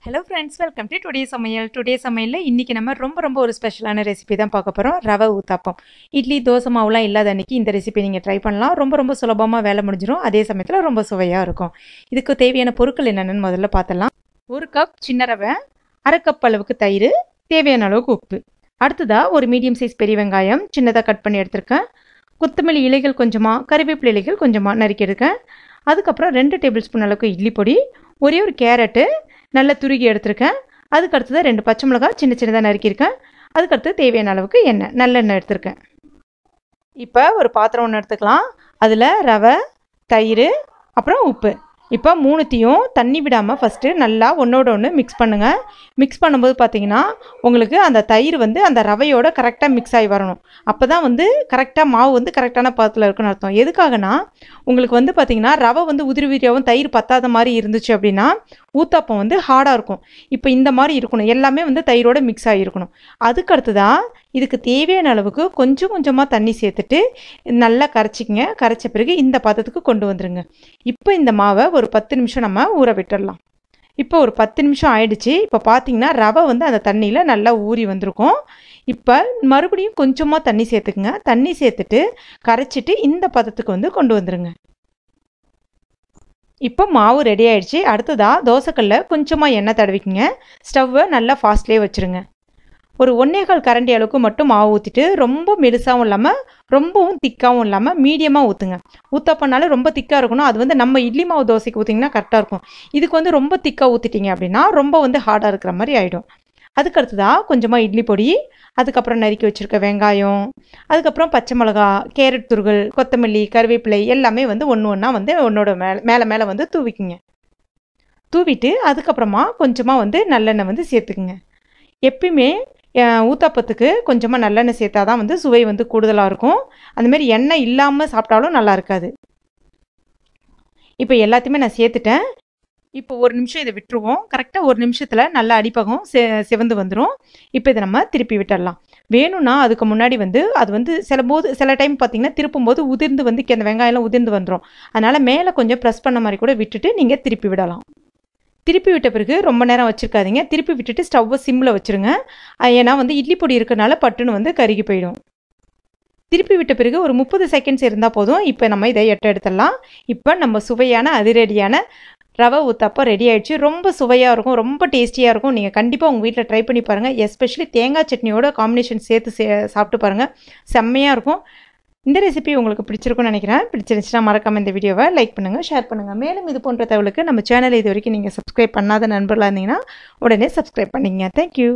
Hello friends, welcome to Today Samayal. Today Samayal இன்னைக்கு நம்ம ரொம்ப ஒரு ஸ்பெஷலான ரெசிபி தான் பார்க்க போறோம். ரவா ஊத்தாப்பம். இட்லி தோசை மாவுலாம் இல்லாத அன்னைக்கு இந்த ரெசிபி நீங்க ட்ரை பண்ணலாம். ரொம்ப சுலபமா வேலை முடிஞ்சிரும். அதே சமயத்துல ரொம்ப சுவையா இருக்கும். இதுக்கு தேவையான பொருட்கள் என்னன்னு முதல்ல பார்த்தலாம். 1 கப் சின்ன ரவை, 1/2 கப் அளவுக்கு தயிர், தேவையான அளவுக்கு உப்பு. அடுத்ததா ஒரு மீடியம் சைஸ் பெரிய வெங்காயம் சின்னதா கட் பண்ணி எடுத்துர்க்கேன். கொத்தமல்லி இலைகள் கொஞ்சமா, கறிவேப்பிலை இலைகள் கொஞ்சமா நறுக்கி எடுக்கேன். அதுக்கப்புறம் 2 டேபிள் ஸ்பூன் அளவுக்கு இட்லி பொடி, ஒரே ஒரு கேரட்டு நல்லா துருகி எடுத்துருக்கேன். அதுக்கு அடுத்தது 2 பச்சை மிளகாய் சின்னதாக நறுக்கியிருக்கேன். அதுக்கடுத்து தேவையான அளவுக்கு நல்லெண்ணெய் எடுத்துருக்கேன். இப்போ ஒரு பாத்திரம் ஒன்று எடுத்துக்கலாம். அதில் ரவை, தயிர், அப்புறம் உப்பு. இப்போ மூணுத்தையும் தண்ணி விடாமல் ஃபஸ்ட்டு நல்லா ஒன்றோட ஒன்று மிக்ஸ் பண்ணுங்கள். மிக்ஸ் பண்ணும்போது பார்த்தீங்கன்னா உங்களுக்கு அந்த தயிர் அந்த ரவையோட கரெக்டாக மிக்ஸ் ஆகி வரணும். அப்போ தான் கரெக்டாக மாவு கரெக்டான பாத்தில் இருக்குன்னு அர்த்தம். எதுக்காகனா உங்களுக்கு பார்த்தீங்கன்னா ரவை உதிரி உதிரியாகவும் தயிர் பத்தாத மாதிரி இருந்துச்சு அப்படின்னா ஊத்தாப்பம் ஹார்டாக இருக்கும். இப்போ இந்த மாதிரி இருக்கணும், எல்லாமே தயிரோட மிக்ஸ் ஆகிருக்கணும். அதுக்கு அடுத்துதான் இதுக்கு தேவையான அளவுக்கு கொஞ்சமாக தண்ணி சேர்த்துட்டு நல்லா கரைச்சிக்கங்க. கரைச்ச பிறகு இந்த பதத்துக்கு கொண்டு வந்துடுங்க. இப்போ இந்த மாவை ஒரு 10 நிமிஷம் நம்ம ஊற விட்டுடலாம். இப்போ ஒரு 10 நிமிஷம் ஆயிடுச்சு. இப்போ பார்த்தீங்கன்னா ரவை அந்த தண்ணியில் நல்லா ஊறி வந்திருக்கும். இப்போ மறுபடியும் கொஞ்சமாக தண்ணி சேர்த்துக்குங்க. தண்ணி சேர்த்துட்டு கரைச்சிட்டு இந்த பதத்துக்கு கொண்டு வந்துடுங்க. இப்போ மாவு ரெடி ஆயிடுச்சு. அடுத்ததாக தோசைக்கல்ல கொஞ்சமாக எண்ணெய் தடவிக்குங்க. ஸ்டவ்வை நல்லா ஃபாஸ்ட்லேயே வச்சுருங்க. ஒரு 1/4 கரண்டி அளவுக்கு மட்டும் மாவு ஊற்றிட்டு ரொம்ப மெலிசாகவும் இல்லாமல் ரொம்பவும் திக்காகவும் இல்லாமல் மீடியமாக ஊற்றுங்க. ஊற்றப்பனாலும் ரொம்ப திக்காக இருக்கணும். அது நம்ம இட்லி மாவு தோசைக்கு ஊற்றிங்கன்னா கரெக்டாக இருக்கும். இதுக்கு ரொம்ப திக்காக ஊற்றிட்டீங்க அப்படின்னா ரொம்ப ஹார்டாக இருக்கிற மாதிரி ஆகிடும். அதுக்கடுத்ததாக கொஞ்சமாக இட்லி பொடி, அதுக்கப்புறம் நறுக்கி வச்சுருக்க வெங்காயம், அதுக்கப்புறம் பச்சை மிளகா, கேரட் துருகல், கொத்தமல்லி, கருவேப்பிலை எல்லாமே ஒன்று ஒன்றா ஒன்றோட மேலே தூவிக்குங்க. தூவிட்டு அதுக்கப்புறமா கொஞ்சமாக நல்லெண்ணெய் சேர்த்துக்குங்க. எப்பயுமே ஊத்தாப்பத்துக்கு கொஞ்சமாக நல்லெண்ணெய் சேர்த்தா தான் சுவை கூடுதலாக இருக்கும். அந்தமாரி எண்ணெய் இல்லாமல் சாப்பிட்டாலும் நல்லா இருக்காது. இப்போ எல்லாத்தையுமே நான் சேர்த்துட்டேன். இப்போ 1 நிமிஷம் இதை விட்டுருவோம். கரெக்டாக 1 நிமிஷத்தில் நல்லா அடிப்பகம் சிவந்து வந்துடும். இப்போ இதை நம்ம திருப்பி விட்டுடலாம். வேணும்னா அதுக்கு முன்னாடி அது சில டைம் பார்த்தீங்கன்னா திருப்பும்போது உதிர்ந்து அந்த வெங்காயம்லாம் உதிர்ந்து வந்துடும். அதனால் மேலே கொஞ்சம் ப்ரெஸ் பண்ண மாதிரி கூட விட்டுட்டு நீங்கள் திருப்பி விடலாம். திருப்பி விட்ட பிறகு ரொம்ப நேரம் வச்சுருக்காதீங்க. திருப்பி விட்டுட்டு ஸ்டவ்வை சிம்மில் வச்சுருங்க. ஏன்னா இட்லி பொடி இருக்கிறனால பட்டுன்னு கருகி போயிடும். திருப்பி விட்ட பிறகு ஒரு 30 செகண்ட்ஸ் இருந்தால் போதும். இப்போ நம்ம இதை எடுத்துடலாம். இப்போ நம்ம சுவையான அதிரடியான ரவை ஊத்தாப்பம் ரெடி ஆகிடுச்சு. ரொம்ப சுவையாக இருக்கும், ரொம்ப டேஸ்டியாக இருக்கும். நீங்கள் கண்டிப்பாக உங்கள் வீட்டில் ட்ரை பண்ணி பாருங்கள். எஸ்பெஷலி தேங்காய் சட்னியோட காம்பினேஷன் சேர்த்து சாப்பிட்டு பாருங்கள். செம்மையாக இருக்கும். இந்த ரெசிபி உங்களுக்கு பிடிச்சிருக்கும்னு நினைக்கிறேன். பிடிச்சிருந்துச்சுன்னா மறக்காமல் இந்த வீடியோவை லைக் பண்ணுங்கள், ஷேர் பண்ணுங்கள். மேலும் இது போன்ற தகவலுக்கு நம்ம சேனலை இது வரைக்கும் நீங்கள் சப்ஸ்கிரைப் பண்ணாத நண்பர்களாக இருந்தீங்கன்னா உடனே சப்ஸ்கிரைப் பண்ணிங்க. தேங்க்யூ.